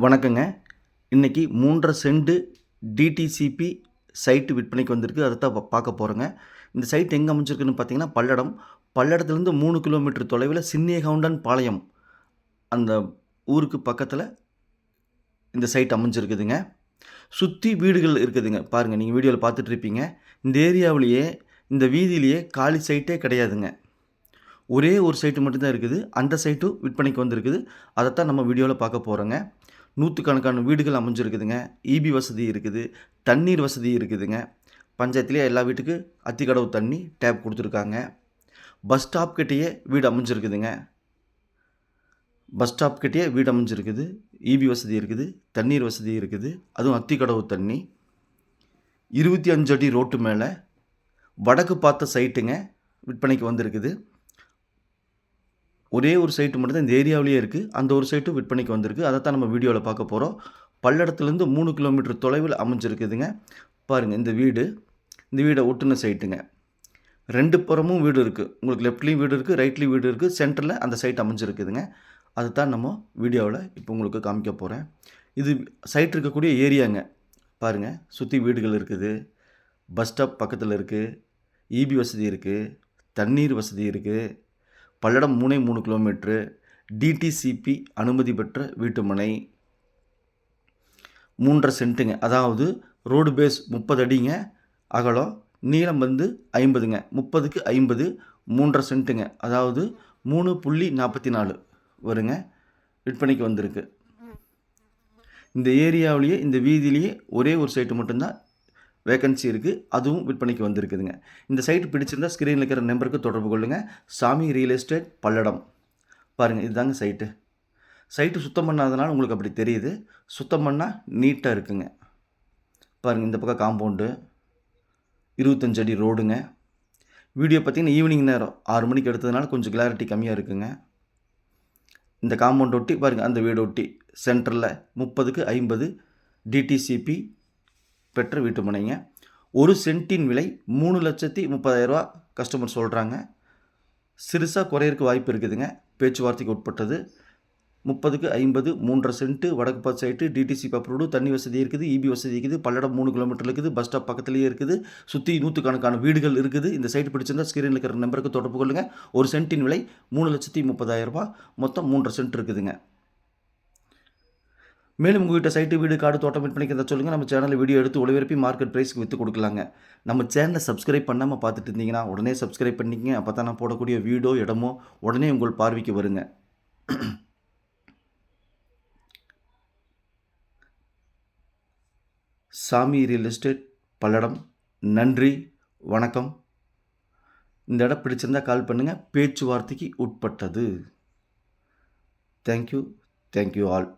வணக்கங்க. இன்னைக்கு 3 1/2 send DTCP side விற்பனைக்கு வந்திருக்கு. அதத்தான் பார்க்க போறோங்க. இந்த சைட் எங்க அமைஞ்சிருக்குன்னு பார்த்தீங்கன்னா, பல்லடம். பல்லடத்துலேருந்து 3 கிலோமீட்டர் தொலைவில சின்னியகவுண்டன் பாளையம் அந்த ஊருக்கு பக்கத்தில இந்த சைட் அமைஞ்சிருக்குதுங்க. சுத்தி வீடுகள் இருக்குதுங்க. பாருங்க, நீங்க வீடியோல பார்த்துட்டு இருப்பீங்க. இந்த ஏரியாவிலேயே, இந்த வீதியிலேயே காலி சைட்டே கிடையாதுங்க. ஒரே ஒரு சைட்டு மட்டும் தான் இருக்குது. அந்த சைட்டும் விற்பனைக்கு வந்திருக்குது. அதத்தான் நம்ம வீடியோல பார்க்க போறோங்க. நூற்றுக்கணக்கான வீடுகள் அமைஞ்சிருக்குதுங்க. ஈபி வசதி இருக்குது, தண்ணீர் வசதி இருக்குதுங்க. பஞ்சாயத்துலேயே எல்லா வீட்டுக்கு அத்திக்கடவு தண்ணி டேப் கொடுத்துருக்காங்க. பஸ் ஸ்டாப் கிட்டேயே வீடு அமைஞ்சிருக்குதுங்க. பஸ் ஸ்டாப் கிட்டேயே வீடு அமைஞ்சிருக்குது. ஈபி வசதி இருக்குது, தண்ணீர் வசதி இருக்குது, அதுவும் அத்திக்கடவு தண்ணி. 25 அடி ரோட்டு மேலே வடக்கு பார்த்த சைட்டுங்க விற்பனைக்கு வந்திருக்குது. ஒரே ஒரு சைட்டு மட்டும் தான் இந்த ஏரியாவிலேயே இருக்குது. அந்த ஒரு சைட்டும் விற்பனைக்கு வந்திருக்கு. அதைத்தான் நம்ம வீடியோவில் பார்க்க போகிறோம். பல்லடத்துலேருந்து 3 கிலோமீட்டர் தொலைவில் அமைஞ்சிருக்குதுங்க. பாருங்கள், இந்த வீடை ஒட்டுன சைட்டுங்க. 2 புறமும் வீடு இருக்குது. உங்களுக்கு லெஃப்ட்லேயும் வீடு இருக்குது, ரைட்லேயும் வீடு இருக்குது. சென்டரில் அந்த சைட் அமைஞ்சிருக்குதுங்க. அதுதான் நம்ம வீடியோவில் இப்போ உங்களுக்கு காமிக்க போகிறேன். இது சைட் இருக்கக்கூடிய ஏரியாங்க. பாருங்கள், சுற்றி வீடுகள் இருக்குது. பஸ் ஸ்டாப் பக்கத்தில் இருக்குது. ஈபி வசதி இருக்குது, தண்ணீர் வசதி இருக்குது. பல்லடம் 3 கிலோமீட்ரு. டிடிசிபி அனுமதி பெற்ற வீட்டுமனை. 3 1/2 சென்ட்டுங்க. அதாவது ரோடு பேஸ் 30 அடிங்க, அகலம். நீளம் வந்து 50ங்க. 30க்கு 50, 3 1/2 சென்ட்டுங்க. அதாவது 3.44 வருங்க. விற்பனைக்கு வந்திருக்கு. இந்த ஏரியாவிலேயே, இந்த வீதியிலேயே ஒரே ஒரு சைட்டு மட்டும்தான் வேக்கன்சி இருக்குது. அதுவும் விற்பனைக்கு வந்திருக்குதுங்க. இந்த சைட்டு பிடிச்சிருந்தா ஸ்க்ரீனில் இருக்கிற நம்பருக்கு தொடர்பு கொள்ளுங்கள். சாமி ரியல் எஸ்டேட் பல்லடம். பாருங்கள், இதுதாங்க சைட்டு. சைட்டு சுத்தம் பண்ணாதனால உங்களுக்கு அப்படி தெரியுது. சுத்தம் பண்ணால் நீட்டாக இருக்குங்க. பாருங்கள், இந்த பக்கம் காம்பவுண்டு, 25 அடி ரோடுங்க. வீடியோ பார்த்தீங்கன்னா ஈவினிங் நேரம் 6 மணிக்கு எடுத்ததுனால கொஞ்சம் கிளாரிட்டி கம்மியாக இருக்குங்க. இந்த காம்பவுண்ட் ஒட்டி பாருங்கள், அந்த வீடு ஒட்டி சென்டரில் 30க்கு 50 டிடிசிபி பெற்ற வீட்டுமனைங்க. ஒரு சென்ட்டின் விலை 3,30,000 ரூபா கஸ்டமர் சொல்கிறாங்க. சிறுசாக குறையிறதுக்கு வாய்ப்பு இருக்குதுங்க. பேச்சுவார்த்தைக்கு உட்பட்டது. 30க்கு 50, 3 1/2 சென்ட்டு, வடக்கு பார்த்த சைட்டு, டிடிசிபி அப்ரூவ்டு, தண்ணி வசதி இருக்குது, ஈபி வசதி இருக்குது. பல்லடம் 3 கிலோமீட்டர் இருக்குது. பஸ் ஸ்டாப் பக்கத்துலேயே இருக்குது. சுற்றி நூற்றுக்கணக்கான வீடுகள் இருக்குது. இந்த சைட்டு பிடிச்சிருந்தால் ஸ்க்ரீனில் இருக்கிற நம்பருக்கு தொடர்பு கொள்ளுங்கள். ஒரு சென்ட்டின் விலை 3,30,000 ரூபா. மொத்தம் 3 1/2 சென்ட் இருக்குதுங்க. மேலும் உங்கள் வீட்டை சைட்டு, வீடு, காடு, தோட்டம் விற்பனைக்கு எதாவது சொல்லுங்கள். நம்ம சேனலில் வீடியோ எடுத்து ஒளிபரப்பி மார்க்கெட் ப்ரைஸ்க்கு விற்று கொடுக்கலாங்க. நம்ம சேனலை சப்ஸ்கிரைப் பண்ணாமல் பார்த்துட்டு இருந்தீங்கன்னா உடனே சப்ஸ்கிரைப் பண்ணிக்கங்க. அப்போ தான் நான் போடக்கூடிய வீடோ இடமோ உடனே உங்கள் பார்வைக்கு வருங்க. சாமி ரியல் எஸ்டேட் பல்லடம். நன்றி, வணக்கம். இந்த இடம் பிடிச்சிருந்தால் கால் பண்ணுங்கள். பேச்சுவார்த்தைக்கு உட்பட்டது. Thank you all.